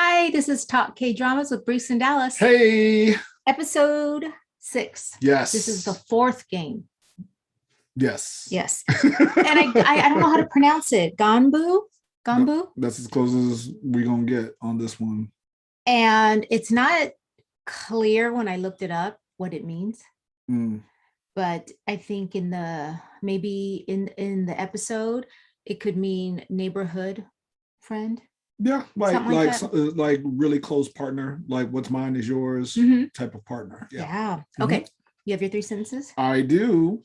Hi, this is Talk K Dramas with Bruce and Dallas, Hey, episode 6. This is the yes, fourth game. yes. Yes. And I don't know how to pronounce it. Gganbu? No, Gganbu? that's as close as we're gonna get on this one. And it's not clear when I looked it up what it means, Mm. but I think maybe in the episode it could mean neighborhood friend, Yeah, like something like like that. so- uh, like really close partner, like what's mine is yours Hmm. type of partner. Yeah. Yeah. Mhm. Okay. You have your three sentences? I do.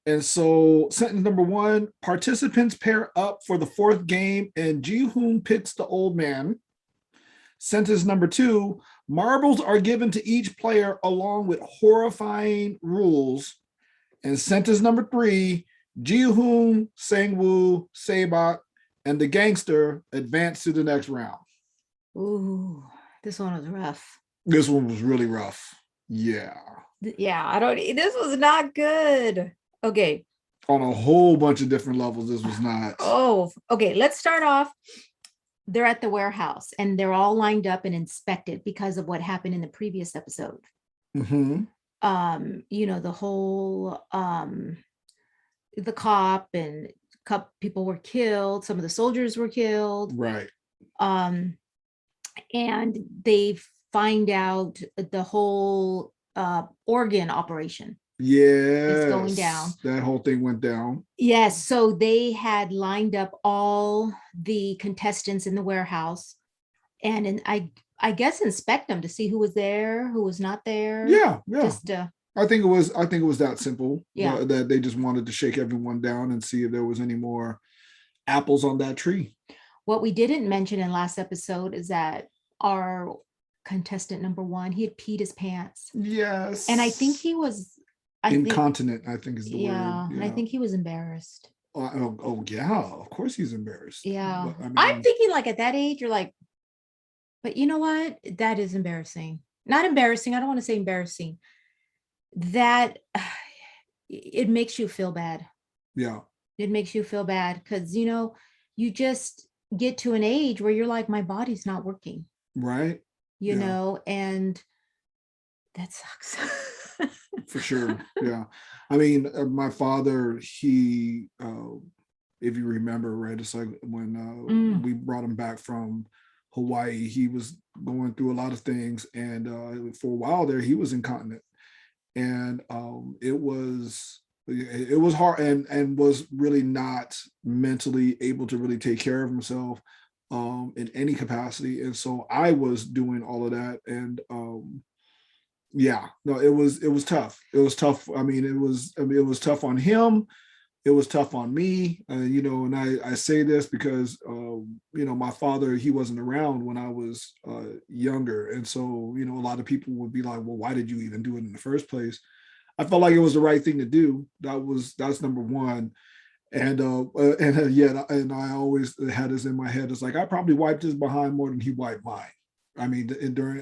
And so, sentence number one: participants pair up for the fourth game, and Ji Hoon picks the old man. Sentence number two: marbles are given to each player along with horrifying rules. And sentence number three: Ji-hoon, Sang-woo, Sabak, and the gangster advance to the next round. Ooh, this one was rough. This one was really rough. Yeah. Yeah, I don't, this was not good. Okay. On a whole bunch of different levels, this was not. Oh, okay. Let's start off. They're at the warehouse and they're all lined up and inspected because of what happened in the previous episode. Mm-hmm. The whole the cop and people were killed, some of the soldiers were killed. Right. Um, and they find out the whole organ operation is going down. Yes. That whole thing went down. Yes, so they had lined up all the contestants in the warehouse and I guess inspect them to see who was there, who was not there. Yeah, yeah. Just I think it was that simple. yeah. That they just wanted to shake everyone down and see if there was any more apples on that tree. What we didn't mention in last episode is that our contestant number 1, he had peed his pants. Yes. And I think he was incontinent, I think is the word. yeah, and I think he was embarrassed. Oh, yeah, of course he's embarrassed. Yeah. But, I mean, I'm thinking like at that age, you're like, but you know what? That is embarrassing. Not embarrassing. I don't want to say embarrassing. That it makes you feel bad. yeah, It makes you feel bad because you just get to an age where you're like, my body's not working, right. Yeah, and that sucks. for sure. Yeah, I mean, my father, he, if you remember, right, it's like when Mm, we brought him back from Hawaii, he was going through a lot of things, and for a while there, he was incontinent, and it was hard, and was really not mentally able to really take care of himself in any capacity, and so I was doing all of that, and yeah, no, it was tough. It was tough. It was tough on him. It was tough on me, and I say this because my father, he wasn't around when I was younger, and so a lot of people would be like, well, why did you even do it in the first place? I felt like it was the right thing to do. That's number one. And yeah, and I always had this in my head. It's like I probably wiped his behind more than he wiped mine. I mean,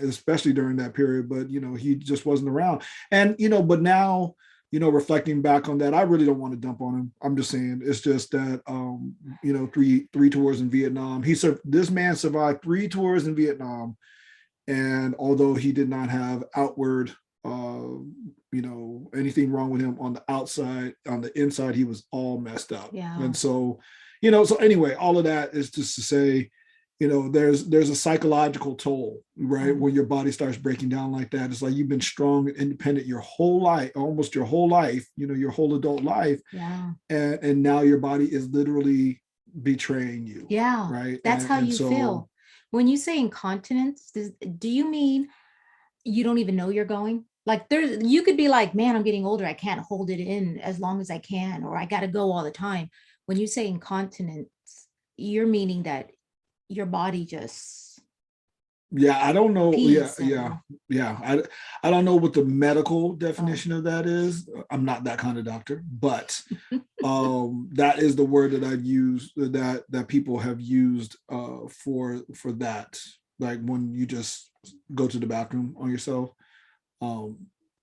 especially during that period, but he just wasn't around. And but now, reflecting back on that, I really don't want to dump on him. I'm just saying it's just that three tours in Vietnam. This man survived 3 tours in Vietnam, and although he did not have outward anything wrong with him on the outside, on the inside he was all messed up. yeah. And so anyway, all of that is just to say, there's a psychological toll, right? When your body starts breaking down like that. It's like you've been strong and independent your whole life, almost your whole life, your whole adult life, Yeah. and now your body is literally betraying you. Yeah. Right. That's how and you so feel. When you say incontinence, do you mean you don't even know you're going? Like you could be like, man, I'm getting older. I can't hold it in as long as I can, or I got to go all the time. When you say incontinence, you're meaning that your body just yeah, I don't know. Yeah, pees yeah, and yeah. I don't know what the medical oh. definition of that is. I'm not that kind of doctor, but that is the word that I've used, that people have used for that. Like when you just go to the bathroom on yourself, um,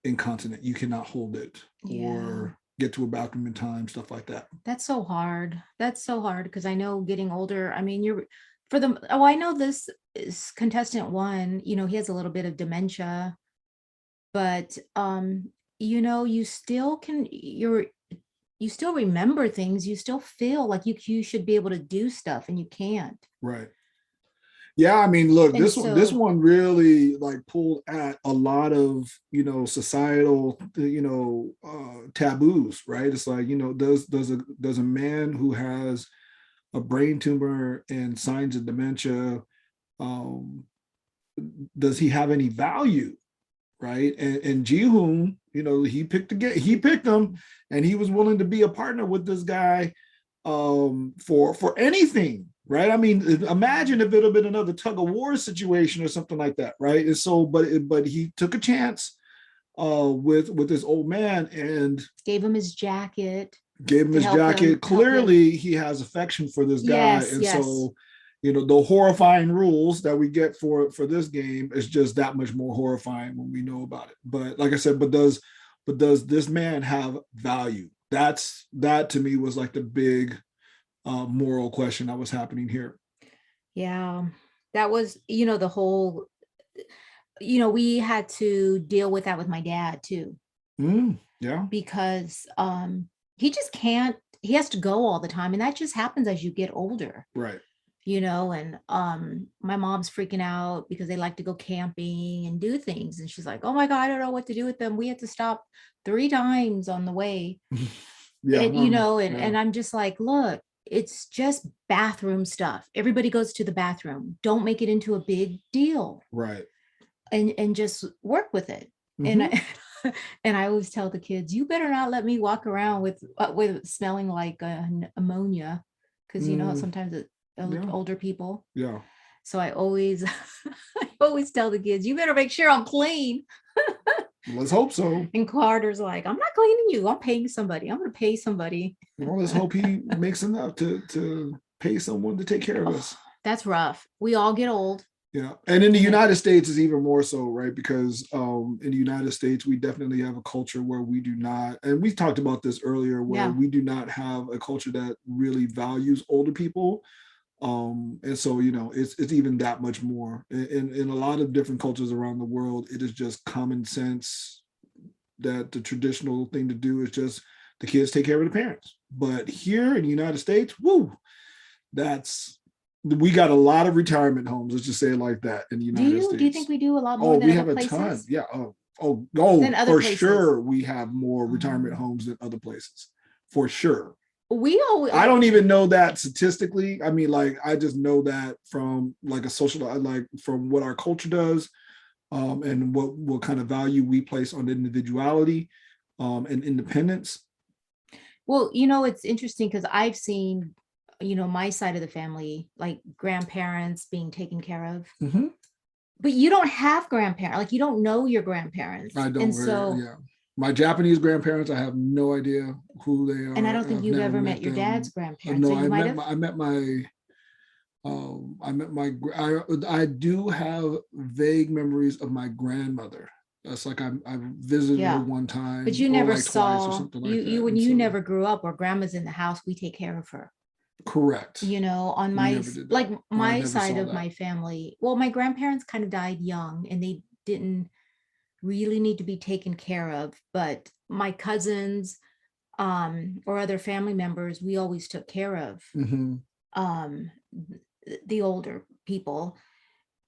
incontinent, you cannot hold it Yeah. or get to a bathroom in time, stuff like that. That's so hard. That's so hard because I know getting older, I mean, For the oh, I know this is contestant one, he has a little bit of dementia, but you still you still remember things, you still feel like you should be able to do stuff and you can't. Right. Yeah, I mean, look, And this so one really like pulled at a lot of, societal, taboos, right? It's like, does a man who has a brain tumor and signs of dementia, um, does he have any value, right? And Ji-hoon, he picked him, and he was willing to be a partner with this guy, for anything, right? I mean, imagine if it had been another tug of war situation or something like that, right? And so, but he took a chance, with this old man, and gave him his jacket gave him to his jacket. help him. Clearly, he has affection for this guy, Yes, and yes. so, the horrifying rules that we get for this game is just that much more horrifying when we know about it. But like I said, but does this man have value? That to me was like the big, moral question that was happening here. Yeah. That was, the whole, we had to deal with that with my dad too, Yeah, because he just can't, he has to go all the time. And that just happens as you get older, right. and my mom's freaking out because they like to go camping and do things. And she's like, oh my God, I don't know what to do with them. We had to stop 3 times on the way. Yeah, And yeah, I'm just like, look, it's just bathroom stuff. Everybody goes to the bathroom. Don't make it into a big deal, right. and just work with it. And Hmm. I, and I always tell the kids, you better not let me walk around with smelling like ammonia, because Mm, sometimes yeah, older people. yeah. So I always I always tell the kids, you better make sure I'm clean. Let's hope so. And Carter's like, I'm not cleaning you. I'm paying somebody. I'm gonna pay somebody. Well, let's hope he makes enough to pay someone to take care of Oh, us. that's rough. We all get old. Yeah, and in the And United States is even more so, right? Because, in the United States, we definitely have a culture where we do not, and we talked about this earlier, where yeah. we do not have a culture that really values older people. And so, it's even that much more. In a lot of different cultures around the world, it is just common sense that the traditional thing to do is just the kids take care of the parents. But here in the United States, woo, that's we got a lot of retirement homes. Let's just say it like that in the United Do you think States. we do a lot more Oh, than we other have a ton. places? Yeah. Oh, Than other for places. sure. We have more retirement Um, homes than other places. For sure. we always I don't even know that statistically. I mean, like, I just know that from like a social, like from what our culture does, and what kind of value we place on individuality, and independence. well, it's interesting because I've seen, my side of the family, like grandparents being taken care of, Mhm. but you don't have grandparents, like you don't know your grandparents. I And don't very, so, yeah. My Japanese grandparents, I have no idea who they and I are. don't think I've you've never ever met met your dad's them. grandparents, or No, you might have. I met my, I do have vague memories of my grandmother. That's like I visited her Yeah. one But time you or never like twice or saw something like you that. when And you so, never grew up where grandma's in the house, we take care of her. correct. On We my never did like that. I my never side saw of that. my family, well, my grandparents kind of died young and they didn't really need to be taken care of, but my cousins, or other family members, we always took care of, Hmm. um the older people.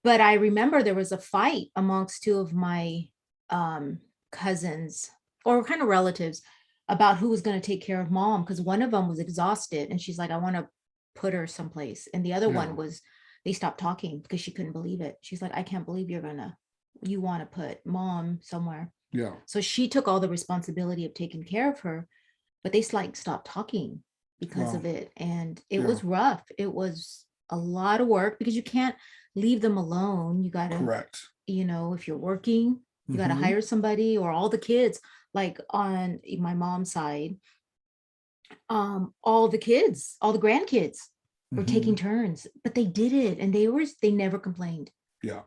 But I remember there was a fight amongst two of my um cousins, or kind of relatives, about who was going to take care of mom, because one of them was exhausted and she's like, I want to put her someplace, and the other one Yeah. was, they stopped talking because she couldn't believe it. She's like, I can't believe you want to put mom somewhere. Yeah. So she took all the responsibility of taking care of her, but they like stopped talking because Wow. of it. And it Yeah. was rough. It was a lot of work because you can't leave them alone. You gotta, Correct. if you're working, you gotta Hmm. hire somebody, or all the kids, like on my mom's side, all the kids, all the grandkids were taking Hmm. turns, but they did it, and they never complained Yeah.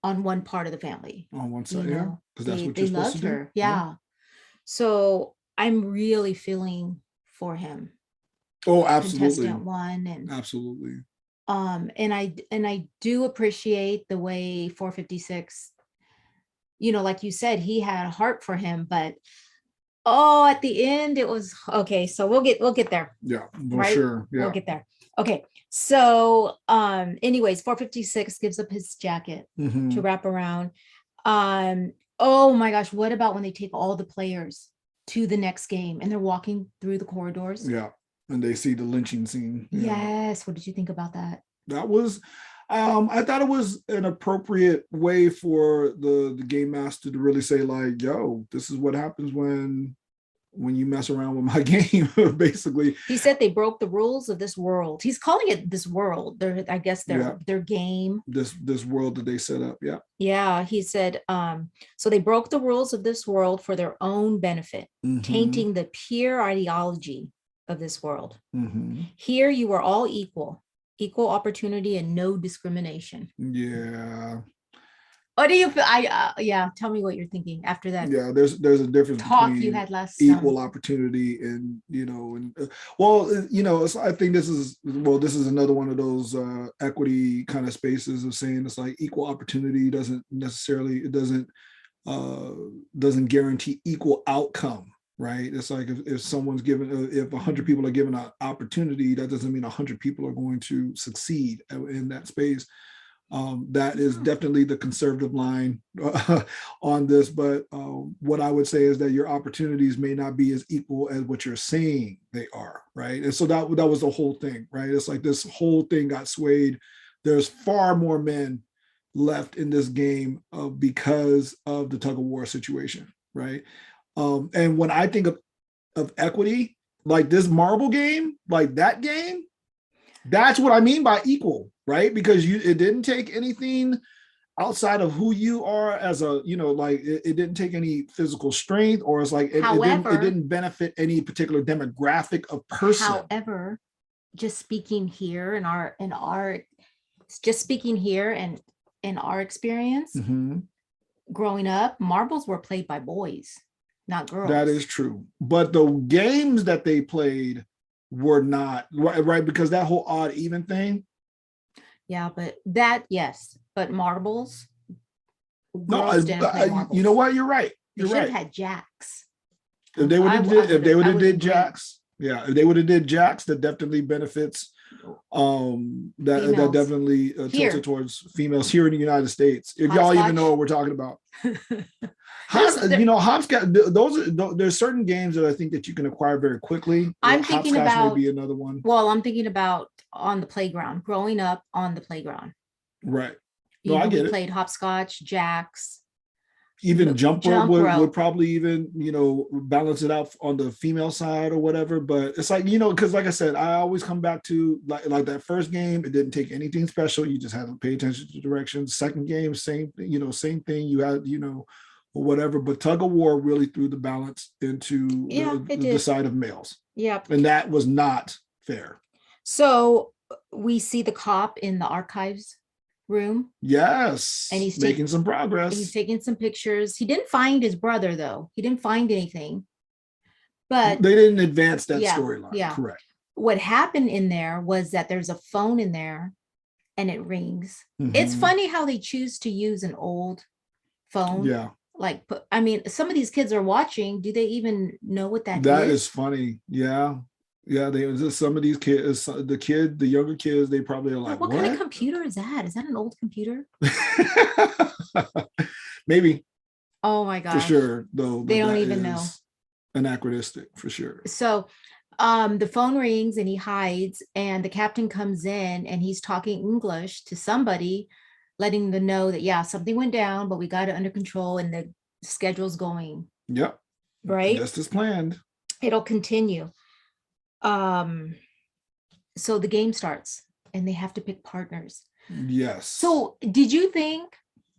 on one part of the family. On one side, yeah, because that's what They you're supposed to loved do. her. Yeah. Yeah. So I'm really feeling for him, Oh, contestant absolutely. one. And Absolutely. And I do appreciate the way 456, like you said, he had a heart for him, but oh, at the end it was okay. So we'll get there, Yeah, for right? sure. We'll Yeah. get there. Okay. So anyways, 456 gives up his jacket to Hmm. wrap around. Oh my gosh, what about when they take all the players to the next game and they're walking through the corridors? Yeah. And they see the lynching scene. Yeah. Yes. What did you think about that? That was I thought it was an appropriate way for the game master to really say, like, yo, this is what happens when you mess around with my game, basically. He said they broke the rules of this world. He's calling it this world. I guess Yeah. their game. This world that they set up. Yeah. Yeah, he said, so they broke the rules of this world for their own benefit, Hmm. tainting the pure ideology of this world. Hmm. Here you are all equal opportunity and no discrimination. Yeah. What do you feel? Yeah, tell me what you're thinking after that Yeah, there's a difference talk you between had last equal opportunity and well, I think this is another one of those equity kind of spaces of saying it's like equal opportunity doesn't necessarily, it uh doesn't guarantee equal outcome, right? It's like if someone's given, if 100 people are given an opportunity, that doesn't mean 100 people are going to succeed in that space. That is definitely the conservative line on this. But what I would say is that your opportunities may not be as equal as what you're saying they are, right? And so that was the whole thing, right? It's like this whole thing got swayed. There's far more men left in this game because of the tug of war situation, right? And when I think of equity, like this marble game, like that game, that's what I mean by equal, right? Because it didn't take anything outside of who you are as a, like it didn't take any physical strength, or it's like it However, didn't benefit any particular demographic of person. however, just speaking here just speaking here and in our experience, Mm-hmm. growing up, marbles were played by boys, not That girls. is true. But the games that they played were not right, because that whole odd even thing. Yeah, yes, but marbles, No, girls didn't play you know marbles. what? You're right. They You're should have right. had jacks. If they would have I did, if would they have. would I have would have did been great. jacks, yeah, if they would have did jacks, that definitely benefits. That Females definitely tilted here, towards females here in the United States. If y'all even know hopscotch. what we're talking about. There, Hopscotch. There's certain games that I think that you can acquire very quickly. I'm thinking Hopscotch may about. be another one. Well, I'm thinking about on the playground. Growing up on the playground, Right. No, I we get it. played hopscotch, jacks, Even jump rope jump would rope. probably even balance it out on the female side or whatever. But it's like, because like I said, I always come back to like that first game, it didn't take anything special, you just had to pay attention to directions. Second game, same thing, you had or whatever. But tug of war really threw the balance into Yeah, it the did. side of males, Yep. and that was not fair. So we see the cop in the archives room, and Yes, he's making some progress. taking some pictures. He didn't find his brother though. He didn't find anything. But They didn't advance that yeah, storyline, yeah. correct? What happened in there was that there's a phone in there and it rings. It's Mm-hmm. funny how they choose to use an old phone. Yeah. Like, I mean, some of these kids are watching. Do they even know what that That is? is funny. Yeah. Yeah. Some of these kids, the younger kids, they probably are Like, like, what kind of what? computer is that? Is that an old computer? Maybe, Oh my for gosh. sure, though, They that don't that even know. is anachronistic for sure. So the phone rings and he hides, and the captain comes in and he's talking English to somebody, letting them know that yeah, something went down, but we got it under control and the schedule's going, Yep. right? Just as planned. It'll continue. Um, so the game starts and they have to pick partners. Yes. So did you think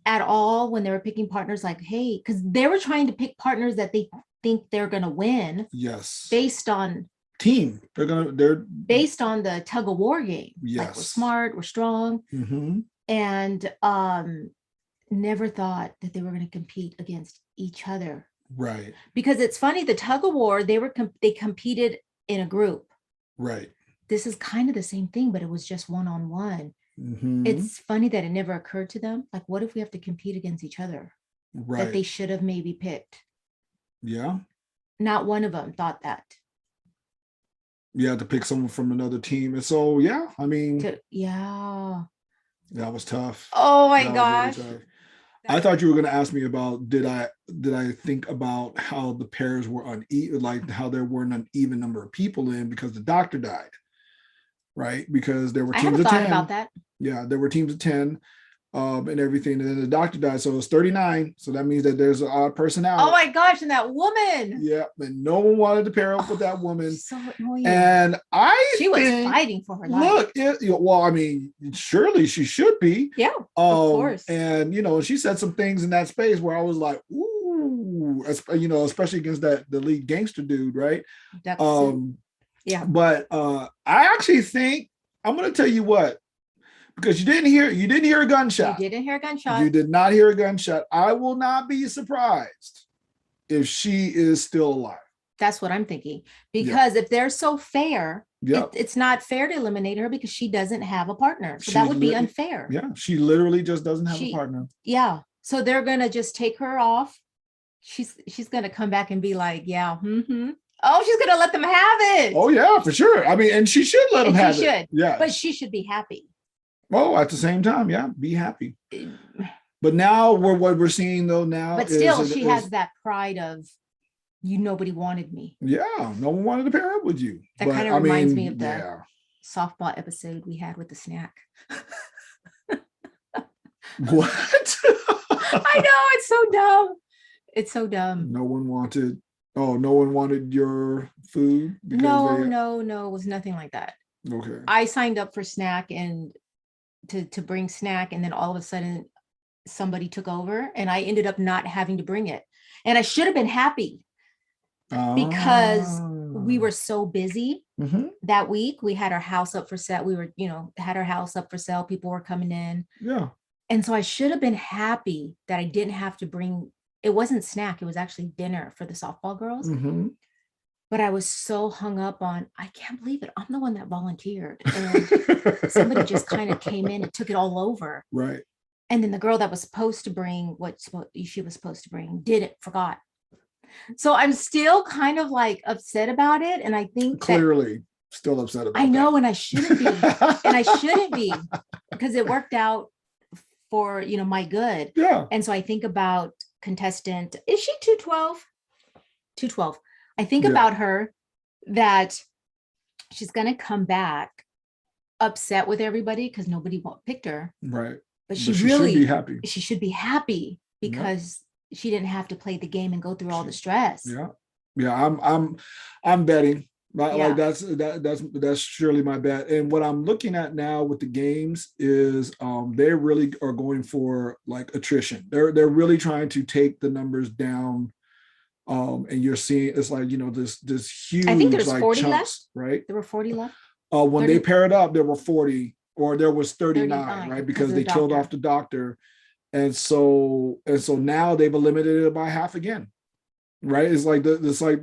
at all when they were picking partners, like, hey, because they were trying to pick partners that they think they're gonna win Yes. based on Team. They're based on the tug of war game. Yes. Like, we're smart, we're strong, mm-hmm. and never thought that they were going to compete against each other. Right. Because it's funny, the tug of war, they competed in a group. Right. this is kind of the same thing, but it was just one-on-one. Hmm. It's funny that it never occurred to them. Like, what if we have to compete against each other that Right. they should have maybe picked? Yeah. Not one of them thought that. You had to pick someone from another team. And so, yeah, I mean, Yeah. that was tough. Oh my That was really gosh. tough. I That thought you were going to ask me about did I think about how the pairs were uneven, like how there were an uneven number of people in because the doctor died, right? Because there were I teams haven't of thought about 10. that. Yeah, there were teams of 10 and everything. And then the doctor died. So it was 39. So that means that there's an odd person Oh out. my gosh, and that woman. Yeah. And no one wanted to pair up with that Oh, woman. so annoying. And I She was think, fighting for her life. look, well, I mean, surely she should be. Yeah, of course. And she said some things in that space where I was like, ooh, especially against the lead gangster dude, right? Duxon. Um, Yeah. but I actually think I'm gonna tell you what, because you didn't hear a You gunshot. didn't hear a gunshot. You did not hear a gunshot. I will not be surprised if she is still alive. That's what I'm thinking. Yeah. Because if they're so fair, Yep. it's not fair to eliminate her because she doesn't have a partner. So She that would be lit unfair. Yeah, she literally just doesn't have a She, partner. yeah. So they're gonna just take her off. She's gonna come back and be like, yeah, oh, she's gonna let them have it. Oh yeah, for sure. I mean, and she should let him And she have should, it. Yeah. but she should be happy. Oh, at the same time, yeah, be happy. But now what we're seeing though now But is still, she has that pride of, nobody wanted me. yeah, no one wanted to pair up with you. That But kind of I reminds me mean, of the yeah. softball episode we had with the snack. What? I know, it's so dumb. It's so dumb. No one wanted. Oh, no one wanted your food because No, it was nothing like that. Okay. I signed up for snack and to bring snack, and then all of a sudden somebody took over and I ended up not having to bring it. And I should have been happy because we were so busy that week. We had our house up for sale. We were, had our house up for sale. People were coming in. Yeah. And so I should have been happy that I didn't have to bring, it wasn't snack, it was actually dinner for the softball girls. But I was so hung up on, I can't believe it, I'm the one that volunteered. And somebody just kind of came in and took it all over. Right. And then the girl that was supposed to bring what she was supposed to bring forgot. So I'm still kind of like upset about it. And I think clearly still upset about it. I know, and I shouldn't be. And I shouldn't be, because it worked out for, my good. Yeah. And so I think about contestant, is she 212? 212. I think about her, that she's going to come back upset with everybody because nobody picked her. Right. But she should be happy. She should be happy because she didn't have to play the game and go through all the stress. Yeah. Yeah. I'm betting. Like that's surely my bet. And what I'm looking at now with the games is they really are going for like attrition. They're really trying to take the numbers down. And you're seeing it's like this huge, I think there's like 40 chunks, left. right? There were 40 left. When 30, they paired up, there were 40, or there was 39, right? Because they killed off the doctor. And so now they've eliminated it by half again. Right. It's like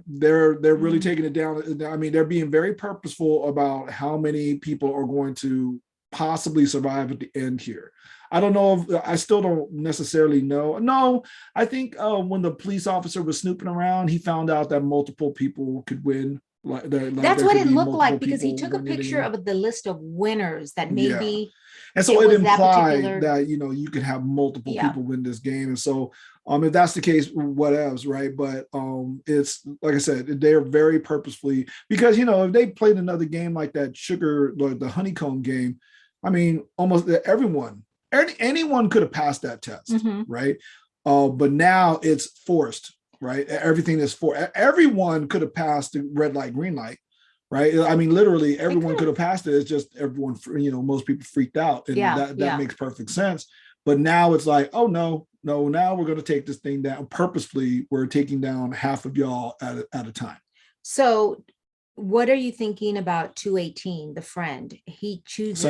they're really taking it down. I mean, they're being very purposeful about how many people are going to possibly survive at the end here. I don't know I still don't necessarily know. No, I think when the police officer was snooping around, he found out that multiple people could win. That's what it looked like, because he took a picture of the list of winners that maybe. And so it implied that you could have multiple people win this game. And so if that's the case, what else, right? But it's like I said, they're very purposefully, because if they played another game like that the honeycomb game, I mean, almost anyone could have passed that test, right? But now it's forced, right? Everything is everyone could have passed the red light, green light, right? I mean, literally everyone could have passed it. It's just everyone, most people freaked out, and that makes perfect sense. But now it's like, oh no, now we're going to take this thing down purposefully. We're taking down half of y'all at a time. So what are you thinking about 218, the friend? He chooses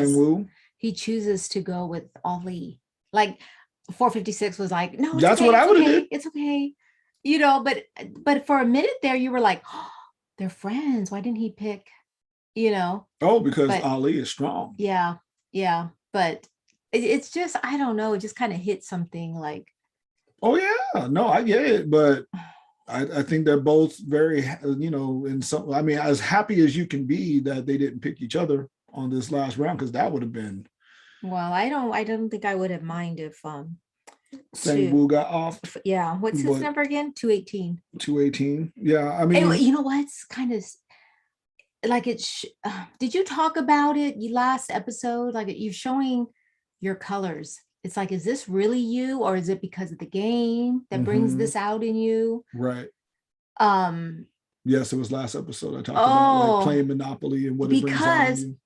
to go with Ali. Like 456 was like, no, that's okay, what I would have did. It's okay. But for a minute there, you were like, oh, they're friends. Why didn't he pick, you know, Oh, because but Ali is strong. yeah, yeah, but it's just, I don't know, it just kind of hit something like, Oh yeah, no, I get it, but I think they're both very, in some. I mean, as happy as you can be that they didn't pick each other on this last round, because that would have been well, I don't think I would have mind if Sang two, Woo got off, yeah, what's his but number again? 218. 218. Yeah, I Anyway, mean, you know what's kind of like did you talk about it you last episode? Like you showing your colors. It's like, is this really you, or is it because of the game that brings mhm, this out in you? right. Um, Yes, it was last episode. I talked about like oh, playing Monopoly and what it brings out in because you.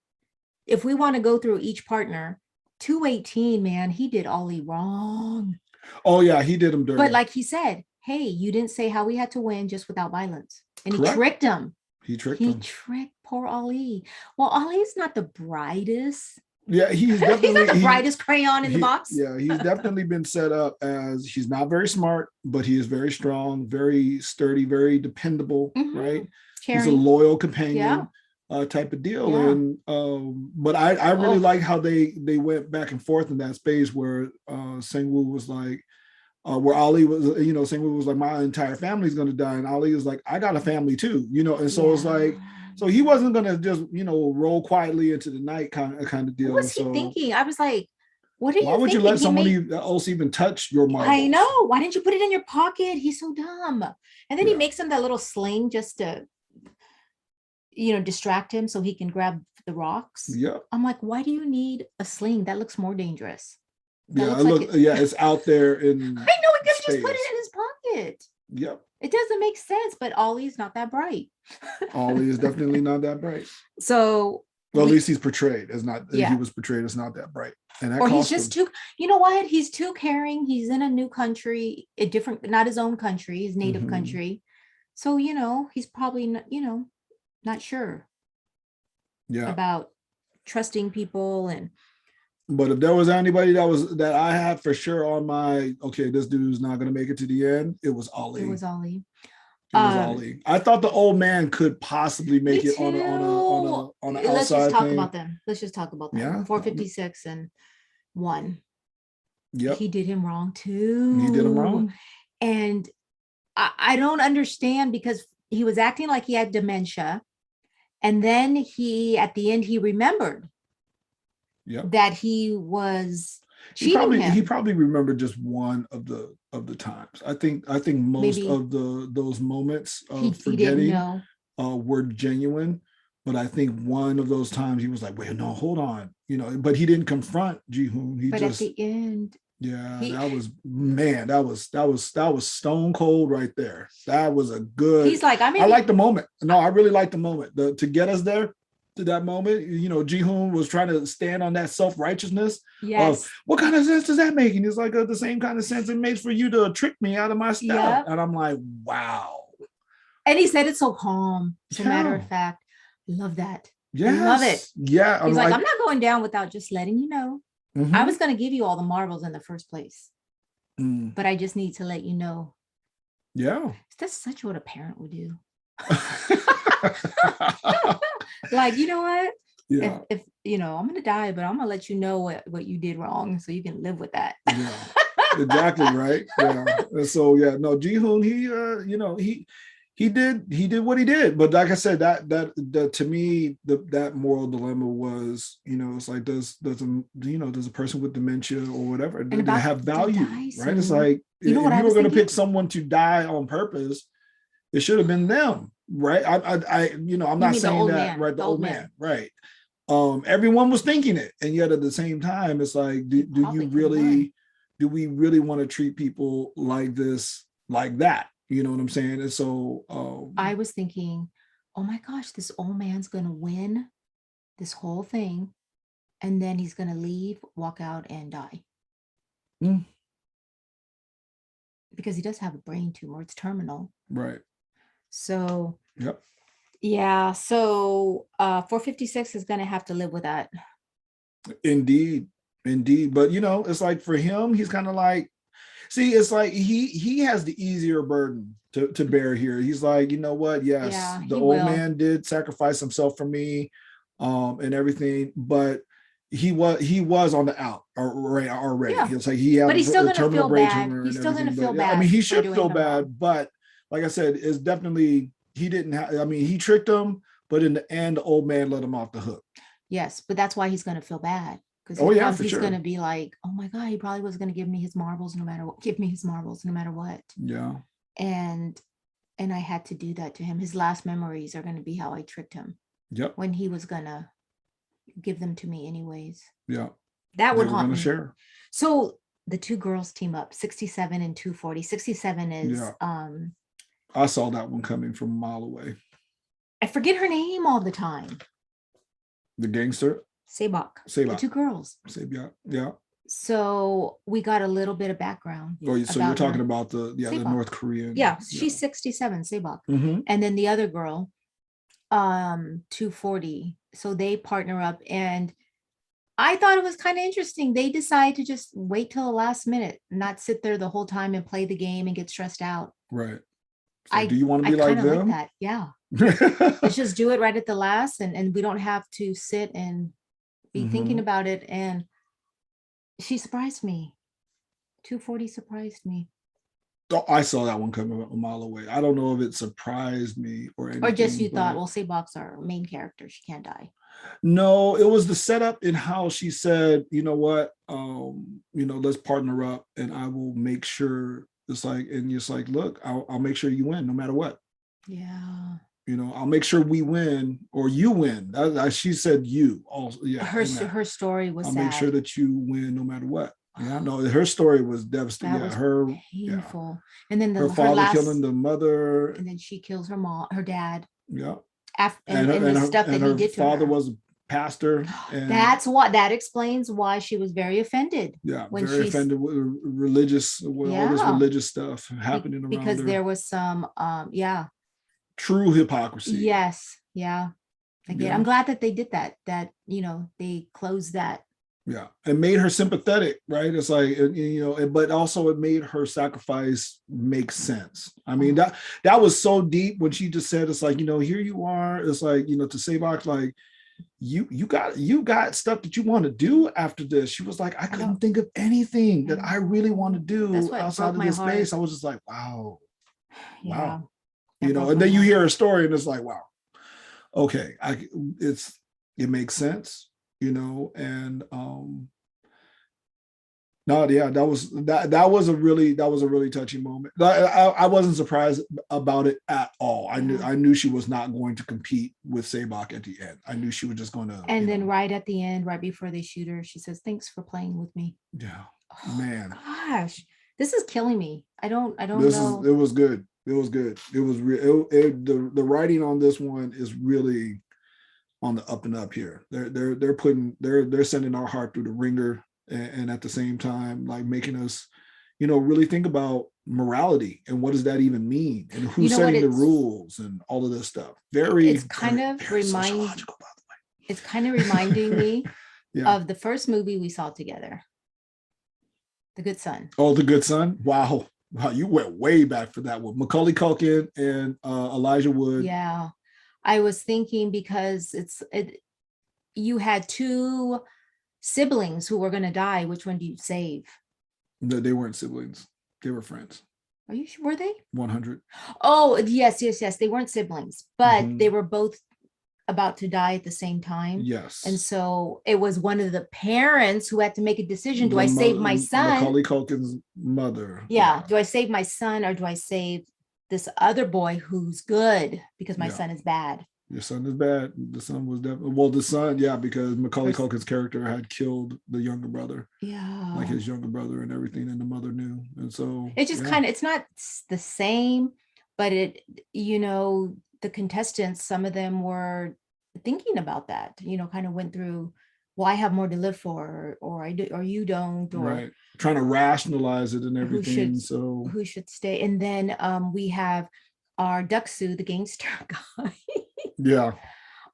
if we want to go through each partner, 218, man, he did Ollie wrong. Oh yeah, he did him But dirty. like he said, hey, you didn't say how we had to win just without violence. And he Correct. tricked him. He tricked He him. tricked poor Ali. Well, Ali's not the brightest. Yeah, he's He's not definitely the brightest crayon in the box. he's definitely been set up as he's not very smart, but he is very strong, very sturdy, very dependable, Mm-hmm. right? He's a Caring. loyal Yeah. companion type of deal. Yeah. And but I really Oh, like how they went back and forth in that space where Sangwoo was like where Ali was, Sangwoo was like, my entire family's gonna die, and Ali is like, I got a family too, and so it's yeah. like, so he wasn't gonna just roll quietly into the night kind of What deal. And was he so thinking? I was like, what are why you would you thinking? let He made, somebody else even touch your I marbles? know. Why didn't you put it in your pocket? He's so dumb. And then he Yeah. makes him that little sling just to, distract him so he can grab the rocks. Yep. I'm like, why do you need a sling? That looks more dangerous. That Yeah. looks like Look. it. Yeah. It's out there I in know, he could have just put it space. in his pocket. Yep. It doesn't make sense, but Ollie's not that bright. Ollie is definitely not that bright. So Well, at we, least he's portrayed as not. He yeah, was portrayed as not that bright, and that or he's cost just him. too, you know what? He's too caring. He's in a new country, a different, not his own country, his native Mhm. country. So, he's probably not, not sure Yeah. about trusting people. And But if there was anybody that I had for sure on my okay, this dude's not gonna make it to the end, it was it Ali. was Ollie. It was Ali. I thought the old man could possibly Me make it on a on a on too. a on an Let's just outside talk about thing. them. Let's just talk about them. Yeah. 456 and 1. Yep. He did him wrong He did him too. wrong. And I don't understand, because he was acting like he had dementia. And then at the end, he remembered Yep. that he was He cheating probably he him. probably remembered just one of the times. I think most Maybe of those moments he of didn't forgetting know. were genuine. But I think one of those times he was like, wait, no, hold on. But he didn't confront Ji-hoon. He But at just the end, yeah, he that was stone cold right there. That was a good. he's like, I like the moment. No, I really like the moment. To get us there to that moment, Ji-hoon was trying to stand on that self-righteousness of yes, what kind of sense does that make? And it's like the same kind of sense it makes for you to trick me out of my stuff. yep. And I'm like, wow. And he said it so calm, so matter Yeah. of fact. Love that. Love it. Yes. Yeah. I'm He's like, like, I'm not going down without just letting you know. I was mm-hmm. going to give you all the marbles in the first place, Mm, but I just need to let you know. yeah. That's such what a parent would do. Like, you know what? Yeah. If I'm gonna die, but I'm gonna let you know what you did wrong so you can live with that. Yeah. Exactly right. Yeah. And so yeah, no, Ji-hoon, he did what he did. But like I said, that to me, that moral dilemma was, it's like does a person with dementia or whatever, And do they about have to value, die right? It's soon. like You know what if I you were was going to thinking? pick someone to die on purpose, it should have been them, right? I'm You not mean the saying old that, man? right? The The old old man, man. right? Everyone was thinking it, and yet at the same time, it's like, He do you probably could have won. really, do we really want to treat people like this, like that? You know what I'm saying? And so, I was thinking, oh my gosh, this old man's gonna win this whole thing, and then he's gonna leave, walk out, and die. mm, Because he does have a brain tumor. It's terminal. right, So yep, yeah, so 456 is gonna have to live with that. indeed, indeed. But it's like for him, he's kind of like, See, it's like he has the easier burden to bear here. He's like, you know what? Yes, Yeah, the he old will. man did sacrifice himself for me, and everything, but he was on the out already. Yeah, He was like he but had he's still a gonna terminal feel brain bad. tumor He's and still gonna everything. feel But yeah, I mean, bad he for should doing feel him wrong. bad. But like I said, it's definitely he didn't have. I mean, he tricked him, but in the end, the old man let him off the hook. Yes, but that's why he's gonna feel bad because Oh yeah, for he's sure. gonna be like, oh my God, he probably was gonna give me his marbles no matter what, give me his marbles no matter what. Yeah. And I had to do that to him. His last memories are gonna be how I tricked him Yep. when he was gonna give them to me anyways. Yeah. That They would were haunt gonna me. share. So the two girls team up, 67 and 240. 67 is Yeah. I saw that one coming from a mile away. I forget her name all the time. The gangster. Sabak, the Sebak. two girls. Sebak. Yeah. So we got a little bit of background Oh, so you're about talking her. about the Sabak. North Korean. Yeah, Yeah. she's 67, Sabak. Mm-hmm. And then the other girl, 240. So they partner up, and I thought it was kind of interesting. They decide to just wait till the last minute, not sit there the whole time and play the game and get stressed out. Right. So do you want to I be like kind of like them? that. Yeah. Let's just do it right at the last, and we don't have to sit and be thinking Mm-hmm. about it. And she surprised me. 240 surprised me. Oh, I saw that one coming a mile away. I don't know if it surprised me or Or just anything, you thought, but well, Sabok's our main character. She can't die. no, it was the setup in how she said, you know what, let's partner up and I will make sure it's like, and it's like, look, I'll make sure you win no matter what. Yeah. I'll make sure we win or you win. She said you also, yeah, Her in that. her story was I'll make sure sad. that you win no matter what. Yeah, no, her story was devastating. That Yeah, was yeah, painful. And then her her father killing last, the mother. and then she kills her mom, her dad, Yeah, and the stuff that and he her did to father her. was a pastor, and That's what that explains why she was very offended yeah, when very she's, offended with all this yeah, religious stuff happening around because her. there was some yeah. True hypocrisy. Yes, yeah. Again, I'm Yeah, glad that they did that, they closed that. yeah, and made her sympathetic, right? It's like but also it made her sacrifice make sense. I mean Oh, that was so deep when she just said, it's like, here you are. It's like, to Sabak, like you got stuff that you want to do after this. She was like, I I know. couldn't think of anything I that I really want to know. That's do what outside broke of my this heart. space. I was just like, wow, Yeah, wow, that broke and my then you heart. hear her story and it's like, wow, okay, it makes sense, and no, yeah, that was a really touching moment. I wasn't surprised about it at all. Yeah. I knew she was not going to compete with Sabak at the end. I knew she was just going to, And then right at the end, right before they shoot her, she says, "Thanks for playing with me." yeah, Oh man. gosh, this is killing me. I don't This is know. it was good. It was good. It was real. The writing on this one is really on the up and up here. They're sending our heart through the ringer, and at the same time, like making us, really think about morality and what does that even mean and You who's know what? setting the rules and all of this stuff. It's Very, kind very, of very remind sociological, by it's kind of reminding me the way. Yeah. of the first movie we saw together, The Good Son. Oh, The Good Son. Wow. Wow, you went way back for that one. Macaulay Culkin and Elijah Wood. Yeah. I was thinking because you had two siblings who were going to die. Which one do you save? They weren't siblings. They were friends. Are you sure? Were they? 100. Oh, yes, yes, yes. They weren't siblings, but Mm-hmm. they were both about to die at the same time. Yes. And so it was one of the parents who had to make a decision. Do The I save my son? Macaulay Culkin's mother. Yeah. Do I save my son or do I save this other boy who's good because my Yeah. son is bad? Your son is bad. The son was definitely, well, the son, yeah, because Macaulay Culkin's character had killed the younger brother, Yeah. like his younger brother and everything, and the mother knew. And so It just kind of, it's not the same, but the contestants, some of them were thinking about that, kind of went through, well, I have more to live for, or I do, or you don't, or right, trying to rationalize it and everything. who should stay. And then we have our Duxu, the gangster guy. Yeah.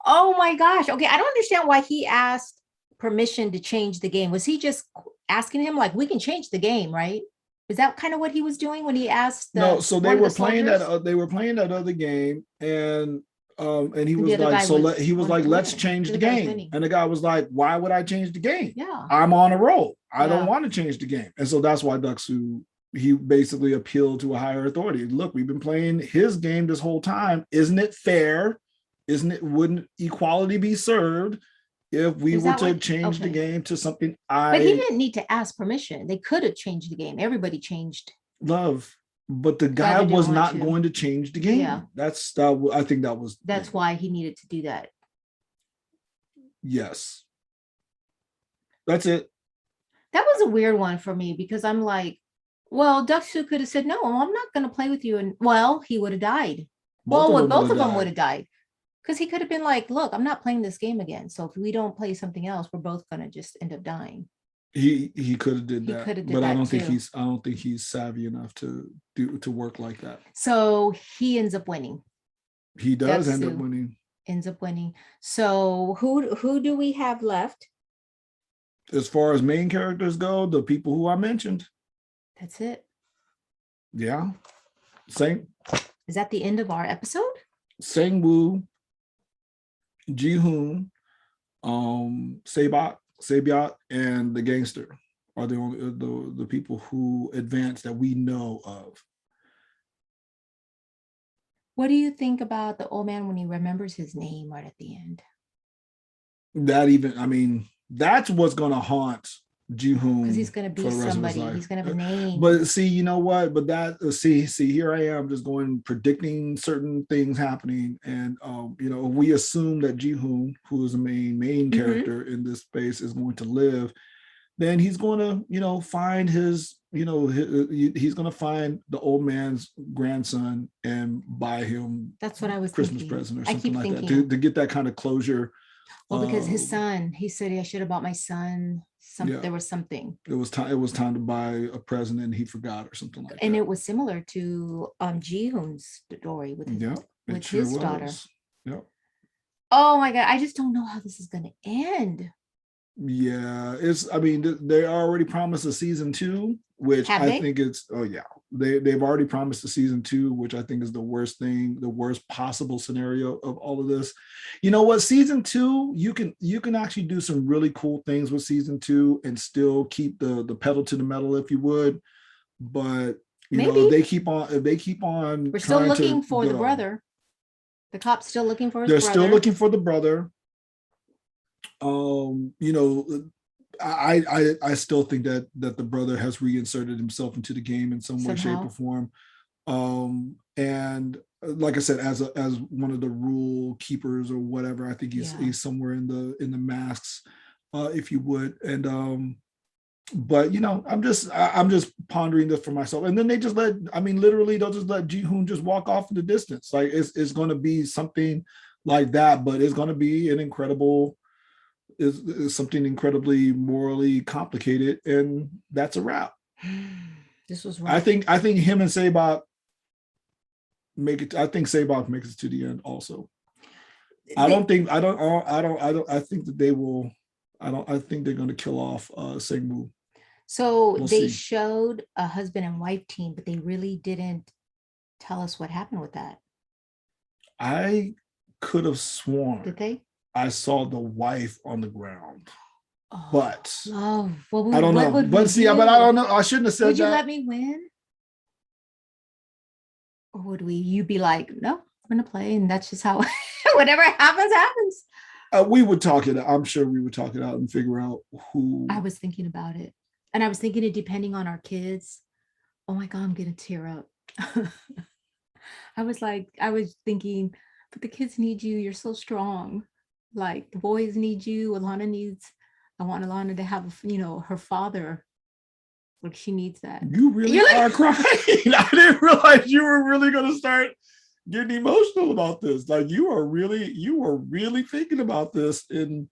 Oh my gosh. Okay. I don't understand why he asked permission to change the game. Was he just asking him like, we can change the game, right? Is that kind of what he was doing when he asked No, the so one of the soldiers? they were playing that other game, and he And the was other like, guy he was wanted like, to let's win. change The the other guy was game. winning. And the guy was like, why would I change the game? Yeah. I'm on a roll. I don't Yeah. want to change the game. And so that's why Duxu, he basically appealed to a higher authority. Look, we've been playing his game this whole time. Isn't it fair? Isn't it, wouldn't equality be served if we Is were that to what? change the Okay. game to something But he I didn't need to ask permission. They could have changed the game. Everybody changed. love? But the The guy guy that didn't was want not to. going to change the Yeah. game. That's that. I think that was the That's thing. why he needed to do that. Yes, that's it. That was a weird one for me because I'm like, well, Duxu could have said, no, I'm not going to play with you. And well, he would have died. Both Well, of them would both have of them would died. have died because he could have been like, look, I'm not playing this game again. So if we don't play something else, we're both going to just end up dying. He could have did He that, could have did but that too. I don't think he's savvy enough to work like that. So he ends up winning. He does end up Duxu winning. ends up winning. So who do we have left? As far as main characters go, the people who I mentioned. That's it. Yeah. Sang Is that the end of our episode? Sang-woo, Ji-hoon, Sabyat, and the gangster are the only the people who advance that we know of. What do you think about the old man when he remembers his name right at the end? That even, I mean, that's what's gonna haunt Ji-hoon Because he's going to for be the rest of his somebody. life. He's going to have a name. But see, you know what? But that see, here I am just going predicting certain things happening, and we assume that Ji-hoon, who is the main character in this space, is going to live. Then he's going to, find he's going to find the old man's grandson and buy him That's what I was Christmas thinking. present or I something keep like thinking. that to get that kind of closure. Well, because his son, he said, I should have bought my son. Yeah. There was something. It was time to buy a present, and he forgot or something like that. And it was similar to Ji-hoon's story with his daughter. Yeah. Oh my God. I just don't know how this is going to end. Yeah, I mean, they already promised a season 2, which I think it's, oh yeah, they've already promised a season 2, which I think is the worst possible scenario of all of this. You know what? Season 2, you can actually do some really cool things with season 2 and still keep the pedal to the metal, if you would. But if they keep on, we're still looking for the brother. The cop's still looking for his brother. They're still looking for the brother. I still think that the brother has reinserted himself into the game in some way, shape, or form. And like I said, as one of the rule keepers or whatever, I think he's somewhere in the masks, if you would. And but I'm just pondering this for myself. And then they just literally they'll just let Ji-hoon just walk off in the distance. Like it's going to be something like that, but it's going to be an incredible. Is something incredibly morally complicated, and that's a wrap. This was rough. I think him and Sabak make it. I think Sabak makes it to the end also. I think that they will. I think they're going to kill off Sang-woo. So they showed a husband and wife team, but they really didn't tell us what happened with that. I could have sworn. Did they? I saw the wife on the ground, but well, I don't know. But see, but I don't know. I shouldn't have said that. Would you let me win? Or would you be like, no, I'm going to play, and that's just how whatever happens. We would talk it out. I'm sure we would talk it out and figure out who. I was thinking about it, and I was thinking it depending on our kids. Oh my God, I'm going to tear up. I was thinking, but the kids need you. You're so strong. Like the boys need you. I want Alana to have, her father. Like she needs that. You really are crying. I didn't realize you were really going to start getting emotional about this. Like you were really thinking about this, and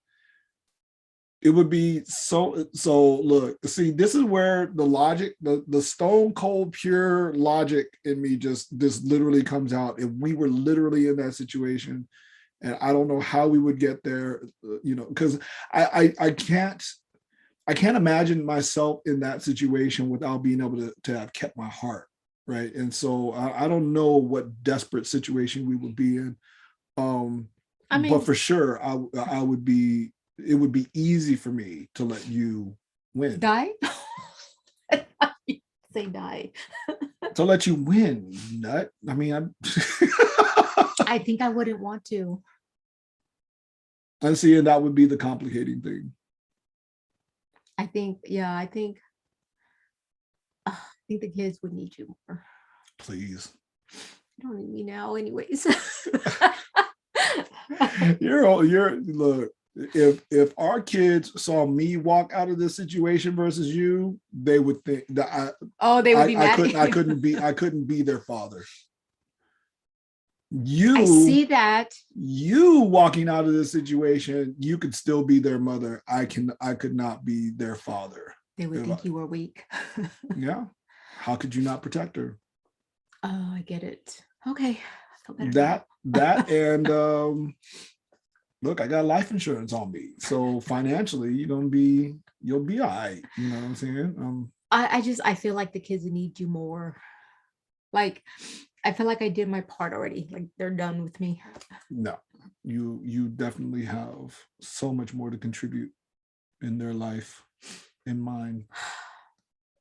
it would be so look, see, this is where the logic, the stone cold pure logic in me just literally comes out. If we were literally in that situation, and I don't know how we would get there, because I can't I can't imagine myself in that situation without being able to have kept my heart, right? And so I don't know what desperate situation we would be in. I But mean, for sure, I would be. It would be easy for me to let you win. die. Say die. To let you win, you nut. I mean, I think I wouldn't want to. and see, and that would be the complicating thing. I think, yeah, I think the kids would need you more. Please. You don't need me now, anyways. You're look. If our kids saw me walk out of this situation versus you, they would think that Oh, they would be mad. I couldn't be their father. I see that. You walking out of this situation, you could still be their mother. I could not be their father. They would think you were weak. Yeah. How could you not protect her? Oh, I get it. Okay. I feel better That and look, I got life insurance on me. So financially, you'll be all right. You know what I'm saying? I feel like the kids need you more. Like, I feel like I did my part already. Like, they're done with me. No, you definitely have so much more to contribute in their life, in mine.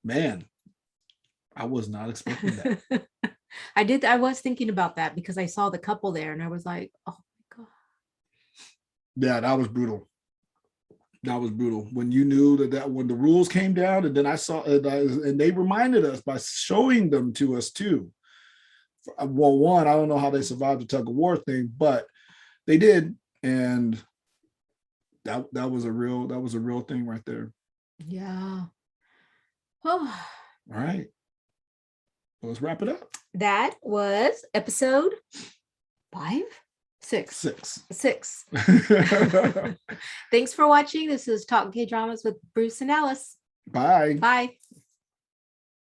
Man, I was not expecting that. I was thinking about that because I saw the couple there and I was like, oh my God. Yeah, that was brutal. That was brutal. When you knew that when the rules came down, and then I saw and they reminded us by showing them to us too. Well, one, I don't know how they survived the tug of war thing, but they did, and that was a real thing right there. Yeah. Oh. All right. Well, let's wrap it up. That was episode 5, 6. 6. Thanks for watching. This is Talk K Dramas with Bruce and Alice. Bye. Bye.